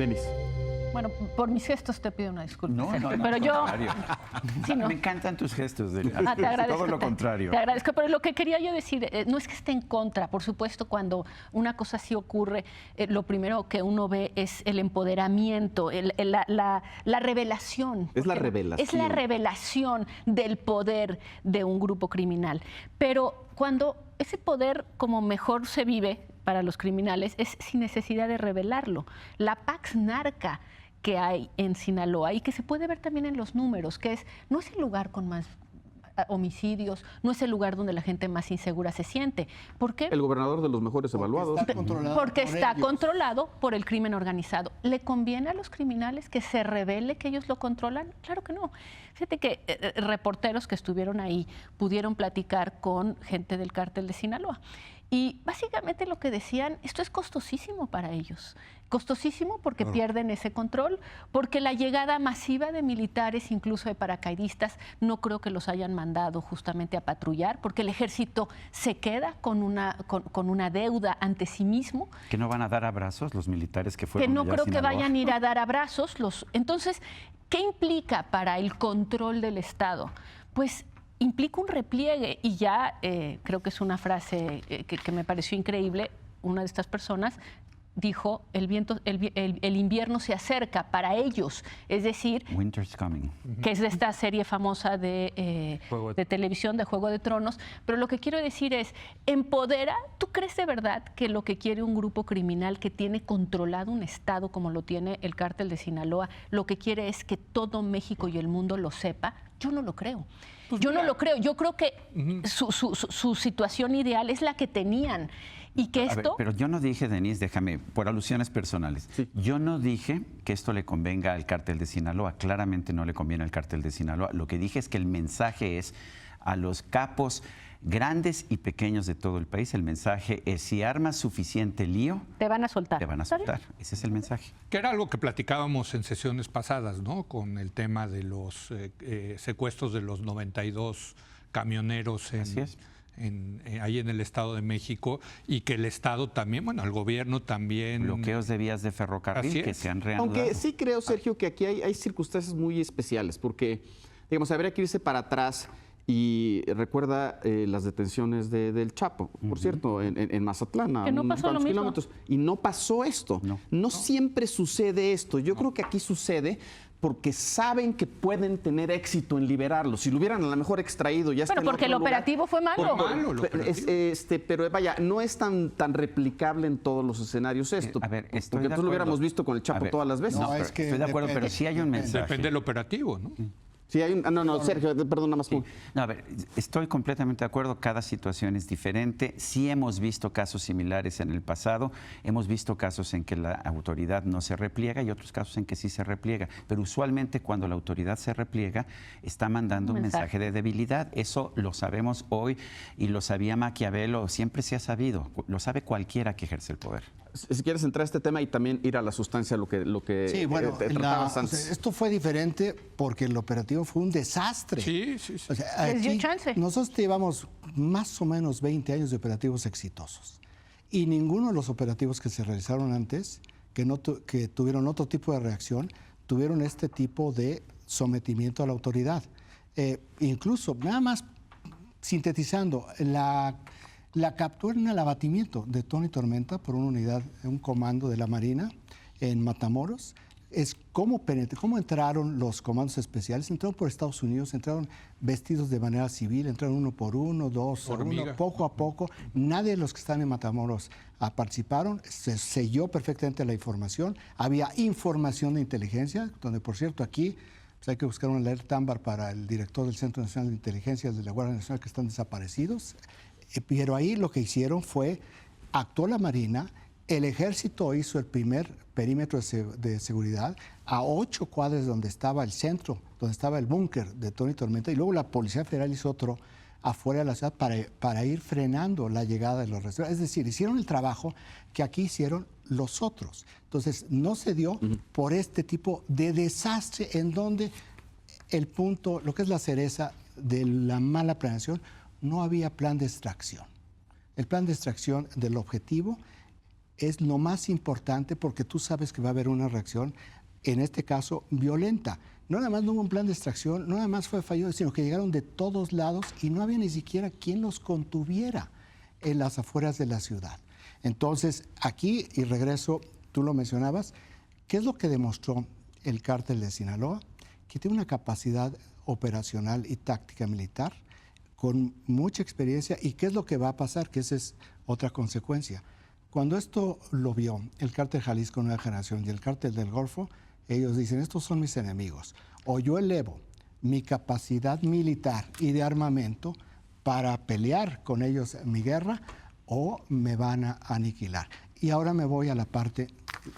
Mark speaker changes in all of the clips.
Speaker 1: Denis.
Speaker 2: Bueno, por mis gestos te pido una disculpa.
Speaker 3: No,
Speaker 2: Sergio,
Speaker 3: no, no,
Speaker 2: pero
Speaker 3: al
Speaker 2: yo...
Speaker 3: contrario.
Speaker 2: Sí, no.
Speaker 3: Me encantan tus gestos,
Speaker 2: Te agradezco.
Speaker 3: todo lo contrario.
Speaker 2: Te agradezco, pero lo que quería yo decir, no es que esté en contra, por supuesto, cuando una cosa así ocurre, lo primero que uno ve es el empoderamiento, la revelación.
Speaker 1: Es la revelación.
Speaker 2: Es la revelación del poder de un grupo criminal. Pero cuando ese poder, como mejor se vive para los criminales, es sin necesidad de revelarlo. La Pax Narca que hay en Sinaloa y que se puede ver también en los números, que no es el lugar con más homicidios, no es el lugar donde la gente más insegura se siente. ¿Por qué?
Speaker 1: El gobernador de los mejores evaluados.
Speaker 2: Porque está controlado por el crimen organizado. ¿Le conviene a los criminales que se revele que ellos lo controlan? Claro que no. Fíjate que reporteros que estuvieron ahí pudieron platicar con gente del cártel de Sinaloa. Y básicamente lo que decían, esto es costosísimo para ellos. Costosísimo porque pierden ese control, porque la llegada masiva de militares, incluso de paracaidistas, no creo que los hayan mandado justamente a patrullar, porque el ejército se queda con una deuda ante sí mismo.
Speaker 3: ¿Que no van a dar abrazos los militares que fueron
Speaker 2: Que no
Speaker 3: allá a
Speaker 2: creo que
Speaker 3: Sinaloa?
Speaker 2: vayan a ir a dar abrazos. Entonces, ¿qué implica para el control del Estado? Pues implica un repliegue y ya creo que es una frase que me pareció increíble. Una de estas personas dijo, el invierno se acerca para ellos, es decir,
Speaker 3: Winter's coming.
Speaker 2: que es de esta serie famosa de televisión, de Juego de Tronos, pero lo que quiero decir es, empodera. ¿Tú crees de verdad que lo que quiere un grupo criminal que tiene controlado un estado como lo tiene el cártel de Sinaloa, lo que quiere es que todo México y el mundo lo sepa? Yo no lo creo. Yo no lo creo. Yo creo que su situación ideal es la que tenían. Y que esto...
Speaker 3: A ver, pero yo no dije, Denise, déjame, por alusiones personales, yo no dije que esto le convenga al cártel de Sinaloa. Claramente no le conviene al cártel de Sinaloa. Lo que dije es que el mensaje es a los capos grandes y pequeños de todo el país. El mensaje es: si armas suficiente lío,
Speaker 2: te van a soltar.
Speaker 3: Te van a soltar. Ese es el mensaje.
Speaker 4: Que era algo que platicábamos en sesiones pasadas, ¿no? Con el tema de los secuestros de los 92 camioneros ahí en el Estado de México, y que el Estado también, bueno, el gobierno también...
Speaker 3: Bloqueos de vías de ferrocarril que se han reanudado.
Speaker 1: Aunque sí creo, Sergio, que aquí hay circunstancias muy especiales, porque, digamos, habría que irse para atrás. Y recuerda las detenciones del Chapo, por cierto, en Mazatlán, a
Speaker 2: que no
Speaker 1: unos
Speaker 2: pasó lo mismo.
Speaker 1: kilómetros. Y no pasó esto. No siempre sucede esto. Yo creo que aquí sucede porque saben que pueden tener éxito en liberarlo. Si lo hubieran a lo mejor extraído, ya está.
Speaker 2: Pero porque el operativo fue malo.
Speaker 1: Pero vaya, no es tan replicable en todos los escenarios esto.
Speaker 3: A ver,
Speaker 1: porque entonces lo hubiéramos visto con el Chapo todas las veces.
Speaker 3: No, estoy de acuerdo, pero sí hay un mensaje.
Speaker 4: Depende del operativo, ¿no?
Speaker 1: Sí, hay no, Sergio, perdón, nada más.
Speaker 3: Sí. No, a ver, estoy completamente de acuerdo, cada situación es diferente. Sí hemos visto casos similares en el pasado, hemos visto casos en que la autoridad no se repliega y otros casos en que sí se repliega, pero usualmente cuando la autoridad se repliega está mandando un mensaje de debilidad. Eso lo sabemos hoy y lo sabía Maquiavelo, siempre se ha sabido, lo sabe cualquiera que ejerce el poder.
Speaker 1: Si quieres entrar a este tema y también ir a la sustancia, lo que
Speaker 5: sí, bueno,
Speaker 1: tratabas antes.
Speaker 5: Esto fue diferente porque el operativo fue un desastre.
Speaker 4: Sí.
Speaker 5: O sea, aquí nosotros llevamos más o menos 20 años de operativos exitosos. Y ninguno de los operativos que se realizaron antes, que tuvieron otro tipo de reacción, tuvieron este tipo de sometimiento a la autoridad. Incluso, nada más sintetizando, la captura en el abatimiento de Tony Tormenta por una unidad, un comando de la Marina en Matamoros, es cómo entraron los comandos especiales. Entraron por Estados Unidos, entraron vestidos de manera civil, entraron uno por uno, dos por uno, poco a poco. Nadie de los que están en Matamoros participaron, se selló perfectamente la información. Había información de inteligencia, donde, por cierto, aquí pues hay que buscar una alerta ámbar para el director del Centro Nacional de Inteligencia de la Guardia Nacional, que están desaparecidos. Pero ahí lo que hicieron fue, actuó la Marina, el Ejército hizo el primer perímetro de seguridad a 8 cuadras donde estaba el centro, donde estaba el búnker de Tony Tormenta, y luego la Policía Federal hizo otro afuera de la ciudad para ir frenando la llegada de los restaurantes. Es decir, hicieron el trabajo que aquí hicieron los otros. Entonces, no se dio por este tipo de desastre en donde el punto, lo que es la cereza de la mala planeación, no había plan de extracción. El plan de extracción del objetivo es lo más importante porque tú sabes que va a haber una reacción, en este caso, violenta. No nada más no hubo un plan de extracción, no nada más fue fallido, sino que llegaron de todos lados y no había ni siquiera quien los contuviera en las afueras de la ciudad. Entonces, aquí, y regreso, tú lo mencionabas, ¿qué es lo que demostró el cártel de Sinaloa? Que tiene una capacidad operacional y táctica militar con mucha experiencia. ¿Y qué es lo que va a pasar? Que esa es otra consecuencia. Cuando esto lo vio el cártel Jalisco Nueva Generación y el cártel del Golfo, ellos dicen, estos son mis enemigos. O yo elevo mi capacidad militar y de armamento para pelear con ellos en mi guerra, o me van a aniquilar. Y ahora me voy a la parte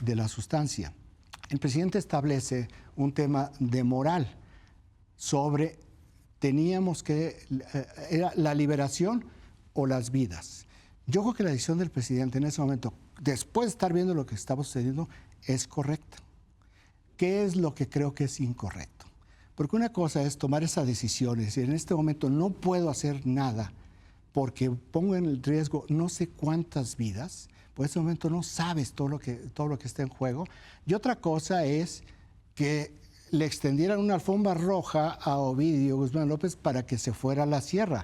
Speaker 5: de la sustancia. El presidente establece un tema de moral sobre teníamos que, era la liberación o las vidas. Yo creo que la decisión del presidente en ese momento, después de estar viendo lo que estaba sucediendo, es correcta. ¿Qué es lo que creo que es incorrecto? Porque una cosa es tomar esa decisión, es decir, en este momento no puedo hacer nada porque pongo en riesgo no sé cuántas vidas, por ese momento no sabes todo lo que está en juego. Y otra cosa es que le extendieran una alfombra roja a Ovidio Guzmán López para que se fuera a la sierra.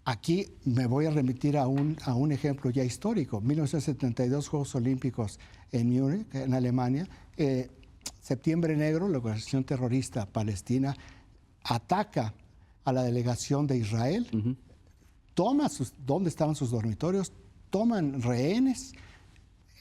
Speaker 5: Aquí me voy a remitir a un ejemplo ya histórico. 1972, Juegos Olímpicos en Múnich, en Alemania. Septiembre Negro, la organización terrorista palestina, ataca a la delegación de Israel, toma dónde estaban sus dormitorios, toman rehenes,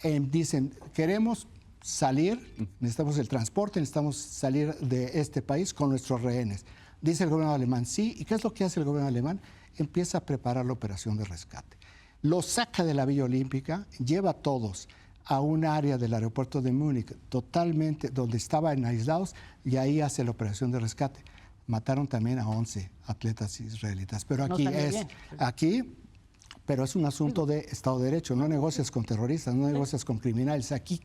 Speaker 5: dicen, queremos salir, necesitamos el transporte, necesitamos salir de este país con nuestros rehenes. Dice el gobierno alemán, sí. ¿Y qué es lo que hace el gobierno alemán? Empieza a preparar la operación de rescate. Los saca de la Villa Olímpica, lleva a todos a un área del aeropuerto de Múnich, totalmente, donde estaban aislados, y ahí hace la operación de rescate. Mataron también a 11 atletas israelitas. Pero aquí pero es un asunto de Estado de Derecho. No negocias con terroristas, no negocias con criminales. Aquí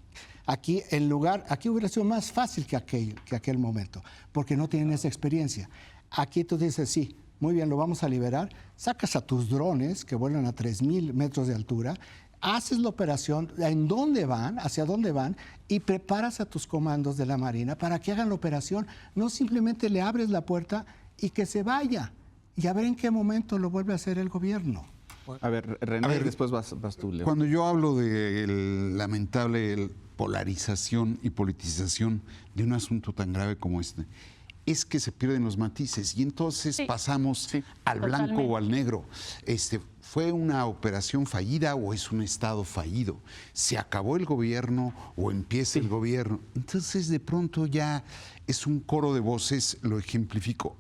Speaker 5: hubiera sido más fácil que aquel momento, porque no tienen esa experiencia. Aquí tú dices, sí, muy bien, lo vamos a liberar, sacas a tus drones que vuelan a 3,000 metros de altura, haces la operación, en dónde van, hacia dónde van, y preparas a tus comandos de la Marina para que hagan la operación. No simplemente le abres la puerta y que se vaya, y a ver en qué momento lo vuelve a hacer el gobierno.
Speaker 1: A ver, René, después vas tú, Leo.
Speaker 6: Cuando yo hablo de lamentable polarización y politización de un asunto tan grave como este, es que se pierden los matices y entonces pasamos al blanco o al negro. ¿Fue una operación fallida o es un Estado fallido? ¿Se acabó el gobierno o empieza el gobierno? Entonces de pronto ya es un coro de voces, lo ejemplifico.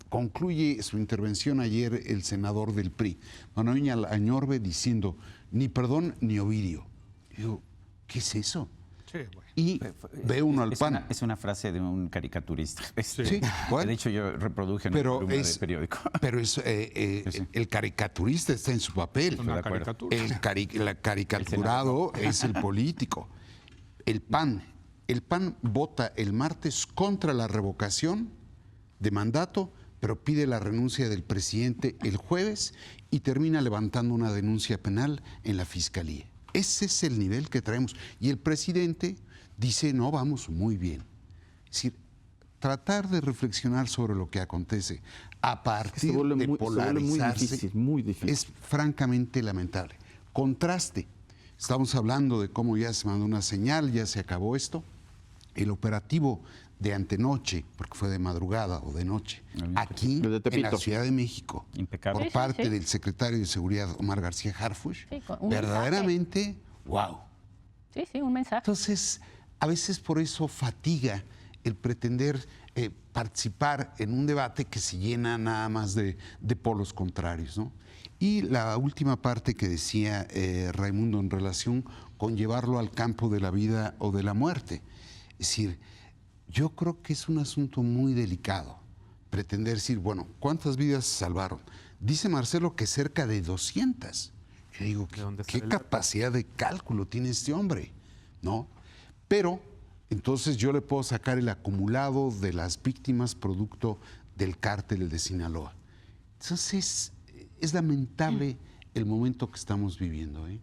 Speaker 6: Concluye su intervención ayer el senador del PRI, Manuel Añorbe, diciendo, ni perdón ni Ovidio. Digo, ¿qué es eso?
Speaker 4: Sí, bueno.
Speaker 6: Y ve uno al PAN.
Speaker 3: Es una frase de un caricaturista.
Speaker 6: Sí, bueno,
Speaker 3: de hecho, yo reproduje en un columna de periódico.
Speaker 6: Pero el caricaturista está en su papel.
Speaker 4: Una caricatura.
Speaker 6: El caricaturado es el político. El PAN vota el martes contra la revocación de mandato, pero pide la renuncia del presidente el jueves y termina levantando una denuncia penal en la Fiscalía. Ese es el nivel que traemos. Y el presidente dice, no, vamos muy bien. Es decir, tratar de reflexionar sobre lo que acontece a partir de polarizarse
Speaker 1: muy difícil.
Speaker 6: es francamente lamentable. Contraste. Estamos hablando de cómo ya se mandó una señal, ya se acabó esto. El operativo de antenoche, porque fue de madrugada o de noche, aquí en la Ciudad de México,
Speaker 3: impecable,
Speaker 6: por parte del secretario de Seguridad, Omar García Harfuch, verdaderamente, wow.
Speaker 2: Sí, un mensaje.
Speaker 6: Entonces, a veces por eso fatiga el pretender participar en un debate que se llena nada más de polos contrarios, ¿no? Y la última parte que decía Raimundo en relación con llevarlo al campo de la vida o de la muerte. Es decir, yo creo que es un asunto muy delicado pretender decir, bueno, ¿cuántas vidas se salvaron? Dice Marcelo que cerca de 200. Yo digo, ¿qué capacidad de cálculo tiene este hombre? ¿No? Pero entonces yo le puedo sacar el acumulado de las víctimas producto del cártel de Sinaloa. Entonces, es lamentable el momento que estamos viviendo, ¿eh?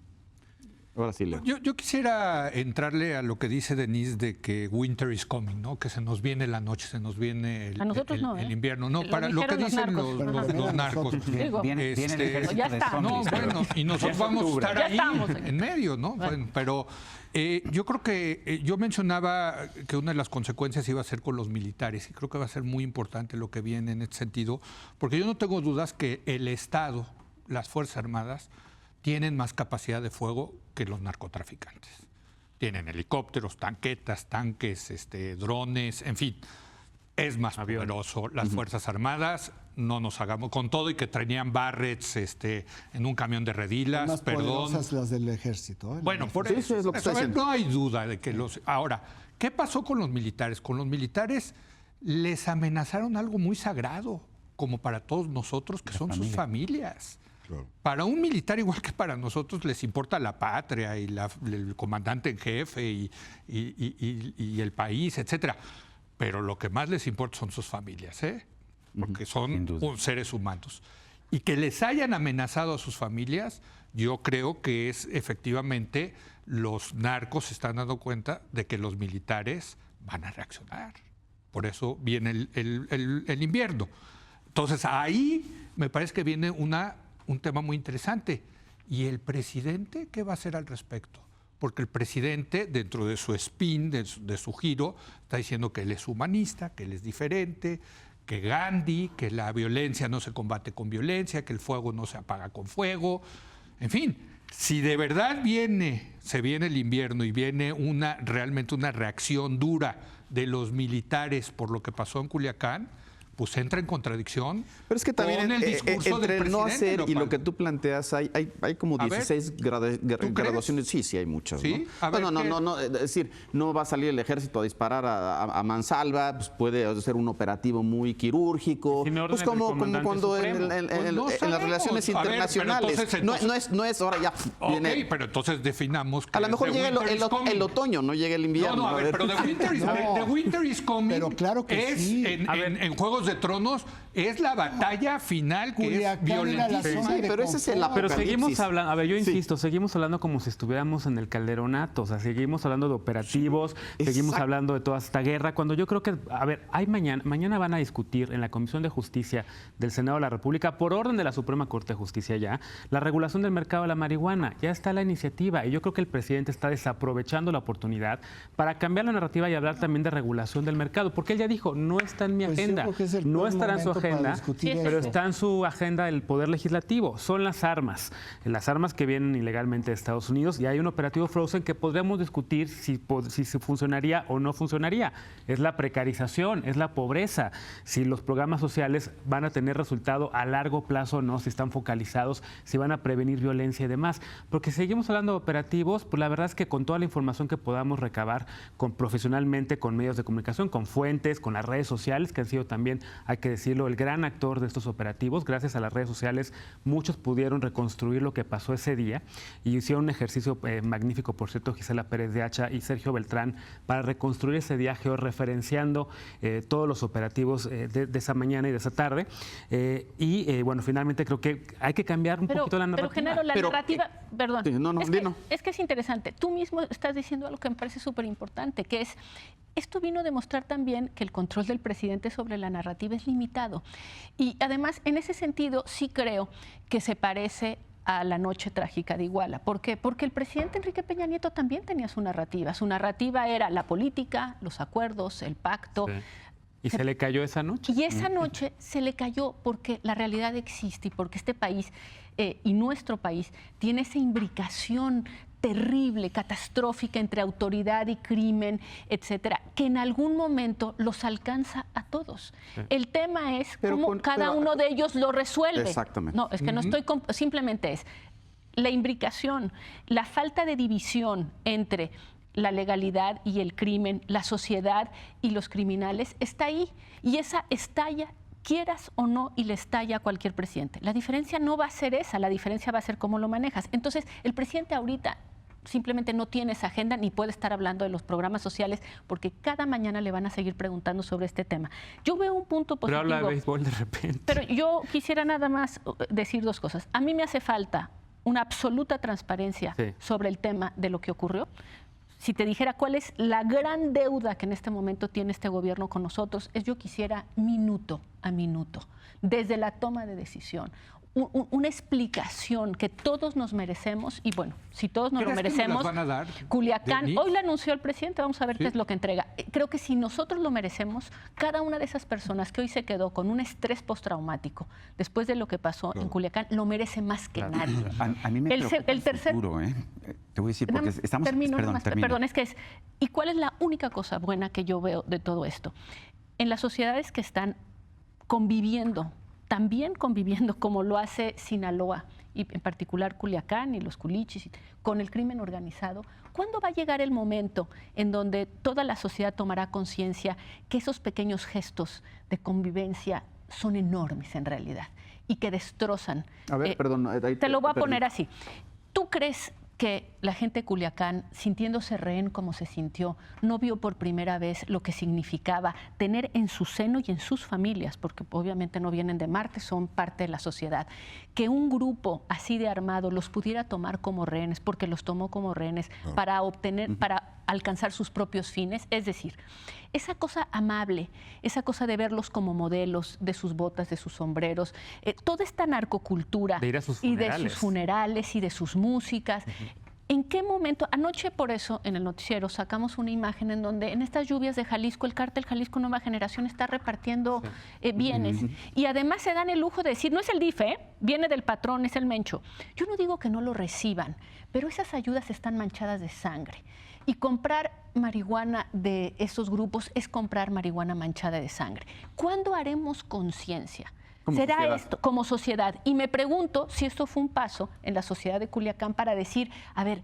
Speaker 1: Ahora sí, Leo.
Speaker 4: Yo quisiera entrarle a lo que dice Denise de que winter is coming, ¿no? Que se nos viene la noche, se nos viene el invierno. No, para lo que dicen los narcos.
Speaker 3: Viene el ejército
Speaker 2: ya
Speaker 3: de
Speaker 2: está.
Speaker 3: zombies.
Speaker 4: No, bueno, y nosotros vamos a estar ahí en medio, ¿no? Bueno, pero yo creo que yo mencionaba que una de las consecuencias iba a ser con los militares, y creo que va a ser muy importante lo que viene en este sentido, porque yo no tengo dudas que el Estado, las Fuerzas Armadas, tienen más capacidad de fuego que los narcotraficantes. Tienen helicópteros, tanquetas, tanques, drones, en fin. Es más poderoso. Las Fuerzas Armadas, no nos hagamos con todo, y que traían Barretts en un camión de redilas,
Speaker 5: más poderosas las del ejército.
Speaker 4: Bueno, por eso es lo que estoy diciendo. No hay duda de que los... Ahora, ¿qué pasó con los militares? Con los militares les amenazaron algo muy sagrado, como para todos nosotros, que son sus familias. Claro. Para un militar, igual que para nosotros, les importa la patria y el comandante en jefe y el país, etcétera. Pero lo que más les importa son sus familias, porque son seres humanos. Y que les hayan amenazado a sus familias, yo creo que es efectivamente, los narcos se están dando cuenta de que los militares van a reaccionar. Por eso viene el invierno. Entonces ahí me parece que viene un tema muy interesante. ¿Y el presidente qué va a hacer al respecto? Porque el presidente, dentro de su spin, de su giro, está diciendo que él es humanista, que él es diferente, que Gandhi, que la violencia no se combate con violencia, que el fuego no se apaga con fuego. En fin, si de verdad se viene el invierno y viene realmente una reacción dura de los militares por lo que pasó en Culiacán, pues entra en contradicción.
Speaker 1: Pero es que también
Speaker 4: con el discurso
Speaker 1: entre
Speaker 4: del
Speaker 1: el no hacer
Speaker 4: presidente,
Speaker 1: y lo que tú planteas, hay como 16 graduaciones. Sí, hay muchas.
Speaker 4: ¿Sí?
Speaker 1: No, es decir, no va a salir el ejército a disparar a mansalva, pues puede ser un operativo muy quirúrgico, pues como cuando en las relaciones internacionales. No es ahora ya viene.
Speaker 4: Ok, pero entonces definamos que
Speaker 1: a lo mejor llega el otoño, no llega el invierno.
Speaker 4: No, a ver, pero The Winter is Coming,
Speaker 5: pero claro que sí.
Speaker 4: En Juegos de Tronos es la batalla final, que es violentísima.
Speaker 1: Sí, pero ese es el apocalipsis.
Speaker 7: Pero seguimos hablando, a ver, yo insisto, seguimos hablando como si estuviéramos en el calderonato, o sea, seguimos hablando de operativos, seguimos hablando de toda esta guerra, cuando yo creo que, a ver, mañana van a discutir en la Comisión de Justicia del Senado de la República, por orden de la Suprema Corte de Justicia ya, la regulación del mercado de la marihuana. Ya está la iniciativa, y yo creo que el presidente está desaprovechando la oportunidad para cambiar la narrativa y hablar también de regulación del mercado, porque él ya dijo, no está en mi agenda. No estará en su agenda, pero está en su agenda el Poder Legislativo. Son las armas que vienen ilegalmente de Estados Unidos, y hay un operativo Frozen que podríamos discutir si funcionaría o no funcionaría. Es la precarización, es la pobreza, si los programas sociales van a tener resultado a largo plazo o no, si están focalizados, si van a prevenir violencia y demás. Porque seguimos hablando de operativos, pues la verdad es que con toda la información que podamos recabar profesionalmente, con medios de comunicación, con fuentes, con las redes sociales, que han sido también, hay que decirlo, el gran actor de estos operativos. Gracias a las redes sociales, muchos pudieron reconstruir lo que pasó ese día, y hicieron un ejercicio magnífico, por cierto, Gisela Pérez de Hacha y Sergio Beltrán, para reconstruir ese día, georreferenciando todos los operativos de esa mañana y de esa tarde. Bueno, finalmente creo que hay que cambiar un poquito la narrativa.
Speaker 2: Pero, Genaro, la narrativa, perdón,
Speaker 1: sí,
Speaker 2: es que es interesante. Tú mismo estás diciendo algo que me parece súper importante, que es, esto vino a demostrar también que el control del presidente sobre la narrativa es limitado. Y además, en ese sentido, sí creo que se parece a la noche trágica de Iguala. ¿Por qué? Porque el presidente Enrique Peña Nieto también tenía su narrativa. Su narrativa era la política, los acuerdos, el pacto.
Speaker 7: Sí. ¿Y se le cayó esa noche?
Speaker 2: Y esa noche se le cayó porque la realidad existe y porque este país y nuestro país tiene esa imbricación terrible, catastrófica entre autoridad y crimen, etcétera, que en algún momento los alcanza a todos. Sí. El tema es cómo cada uno de ellos lo resuelve.
Speaker 1: Exactamente.
Speaker 2: No, es que no estoy... Simplemente es la imbricación, la falta de división entre la legalidad y el crimen, la sociedad y los criminales, está ahí. Y esa estalla, quieras o no, y le estalla a cualquier presidente. La diferencia no va a ser esa, la diferencia va a ser cómo lo manejas. Entonces, el presidente ahorita simplemente no tiene esa agenda ni puede estar hablando de los programas sociales, porque cada mañana le van a seguir preguntando sobre este tema. Yo veo un punto positivo.
Speaker 7: Pero habla de béisbol de repente.
Speaker 2: Pero yo quisiera nada más decir dos cosas. A mí me hace falta una absoluta transparencia sobre el tema de lo que ocurrió. Si te dijera cuál es la gran deuda que en este momento tiene este gobierno con nosotros, yo quisiera minuto a minuto, desde la toma de decisión, una explicación que todos nos merecemos. Y bueno, si todos nos lo merecemos, Culiacán, hoy lo anunció el presidente, vamos a ver qué es lo que entrega. Creo que si nosotros lo merecemos, cada una de esas personas que hoy se quedó con un estrés postraumático después de lo que pasó en Culiacán, lo merece más que nadie.
Speaker 3: A mí me preocupa el futuro, Te voy a decir, porque estamos...
Speaker 2: Perdón, es que es... ¿Y cuál es la única cosa buena que yo veo de todo esto? En las sociedades que están conviviendo, también conviviendo como lo hace Sinaloa, y en particular Culiacán y los culichis, con el crimen organizado, ¿cuándo va a llegar el momento en donde toda la sociedad tomará conciencia que esos pequeños gestos de convivencia son enormes en realidad y que destrozan?
Speaker 1: A ver, perdón.
Speaker 2: Te lo voy a poner así. ¿Tú crees que la gente de Culiacán, sintiéndose rehén como se sintió, no vio por primera vez lo que significaba tener en su seno y en sus familias, porque obviamente no vienen de Marte, son parte de la sociedad, que un grupo así de armado los pudiera tomar como rehenes, porque los tomó como rehenes para obtener, para alcanzar sus propios fines? Es decir, esa cosa amable, esa cosa de verlos como modelos, de sus botas, de sus sombreros, toda esta narcocultura
Speaker 7: de ir a sus
Speaker 2: y de sus funerales y de sus músicas. ¿En qué momento? Anoche, por eso, en el noticiero sacamos una imagen en donde en estas lluvias de Jalisco, el cártel Jalisco Nueva Generación está repartiendo bienes. Y además se dan el lujo de decir, no es el DIF, viene del patrón, es el Mencho. Yo no digo que no lo reciban, pero esas ayudas están manchadas de sangre. Y comprar marihuana de esos grupos es comprar marihuana manchada de sangre. ¿Cuándo haremos conciencia? ¿Será esto como sociedad? Y me pregunto si esto fue un paso en la sociedad de Culiacán para decir, a ver,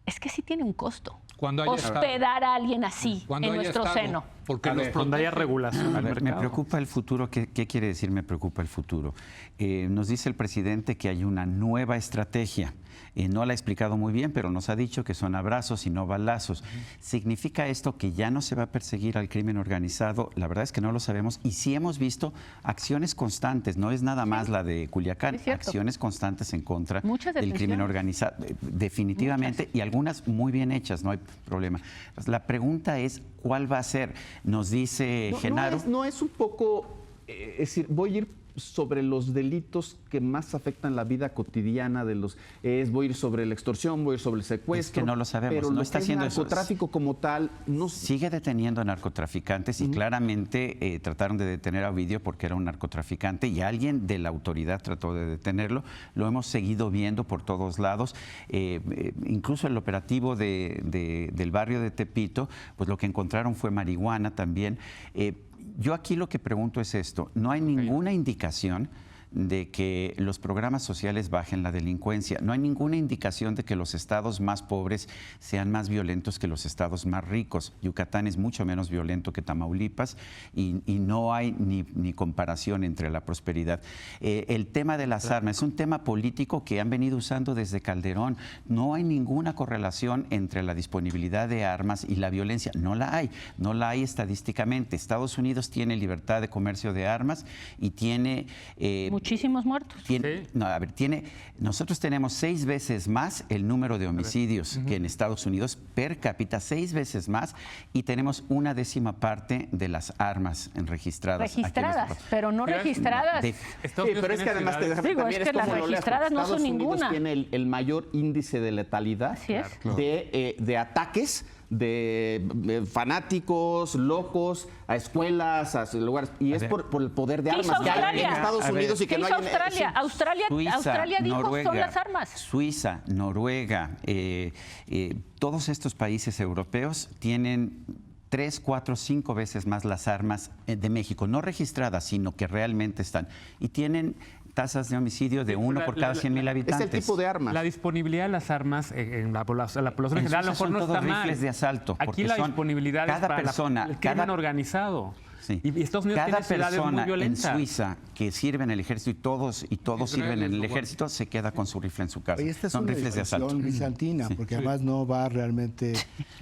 Speaker 2: es que sí tiene un costo hospedar a alguien así en nuestro seno.
Speaker 4: Porque
Speaker 7: cuando haya regulación.
Speaker 3: Me preocupa el futuro. ¿Qué quiere decir me preocupa el futuro? Nos dice el presidente que hay una nueva estrategia. No la ha explicado muy bien, pero nos ha dicho que son abrazos y no balazos. ¿Significa esto que ya no se va a perseguir al crimen organizado? La verdad es que no lo sabemos. Y sí hemos visto acciones constantes, no es nada más la de Culiacán, acciones constantes en contra del crimen organizado, definitivamente, y algunas muy bien hechas, no hay problema. La pregunta es, ¿cuál va a ser? Nos dice Genaro.
Speaker 1: No es un poco, es decir, voy a ir sobre los delitos que más afectan la vida cotidiana de los... voy a ir sobre la extorsión, voy a ir sobre el secuestro.
Speaker 3: Es que no lo sabemos,
Speaker 1: pero
Speaker 3: no está haciendo
Speaker 1: eso. El narcotráfico como tal... no
Speaker 3: sigue deteniendo a narcotraficantes y claramente trataron de detener a Ovidio porque era un narcotraficante y alguien de la autoridad trató de detenerlo. Lo hemos seguido viendo por todos lados. Incluso el operativo del barrio de Tepito, pues lo que encontraron fue marihuana también. Yo aquí lo que pregunto es esto, no hay ninguna indicación de que los programas sociales bajen la delincuencia. No hay ninguna indicación de que los estados más pobres sean más violentos que los estados más ricos. Yucatán es mucho menos violento que Tamaulipas y no hay ni comparación entre la prosperidad. El tema de las armas es un tema político que han venido usando desde Calderón. No hay ninguna correlación entre la disponibilidad de armas y la violencia. No la hay estadísticamente. Estados Unidos tiene libertad de comercio de armas y tiene...
Speaker 2: muchísimos muertos.
Speaker 3: Nosotros tenemos 6 veces más el número de homicidios que en Estados Unidos per cápita, 6 veces más, y tenemos 1/10 parte de las armas registradas.
Speaker 2: Pero no registradas.
Speaker 1: Pero es que además
Speaker 2: es que las registradas no son ninguna.
Speaker 1: Estados Unidos tiene el mayor índice de letalidad de ataques de fanáticos, locos, a escuelas, a lugares. Y es por el poder de armas que hay en Estados Unidos y que no hay
Speaker 2: en Australia dijo
Speaker 3: Noruega,
Speaker 2: son las armas.
Speaker 3: Suiza, Noruega, todos estos países europeos tienen 3, 4, 5 veces más las armas de México, no registradas, sino que realmente están. Y tienen tasas de homicidio de 1 por cada 100,000 habitantes.
Speaker 1: Es el tipo de armas.
Speaker 7: La disponibilidad de las armas en la población general a lo mejor no está mal.
Speaker 3: Rifles de asalto.
Speaker 7: Aquí la disponibilidad
Speaker 3: cada
Speaker 7: es para
Speaker 3: persona,
Speaker 7: el crimen organizado.
Speaker 3: Sí.
Speaker 7: Y Estados Unidos
Speaker 3: cada
Speaker 7: tiene ciudades muy
Speaker 3: persona en
Speaker 7: violentas.
Speaker 3: Suiza que sirve en el ejército y todos sirven en el ejército se queda con su rifle en su casa.
Speaker 5: Oye, esta es
Speaker 3: son
Speaker 5: una
Speaker 3: rifles de asalto.
Speaker 5: bizantina, porque además no va realmente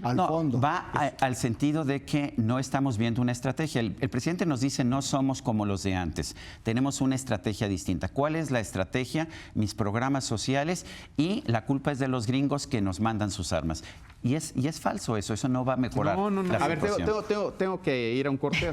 Speaker 5: al fondo.
Speaker 3: Va al sentido de que no estamos viendo una estrategia. El presidente nos dice no somos como los de antes, tenemos una estrategia distinta. ¿Cuál es la estrategia? Mis programas sociales, y la culpa es de los gringos que nos mandan sus armas. Y es falso eso no va a mejorar la situación.
Speaker 1: A ver, tengo que ir a un corte.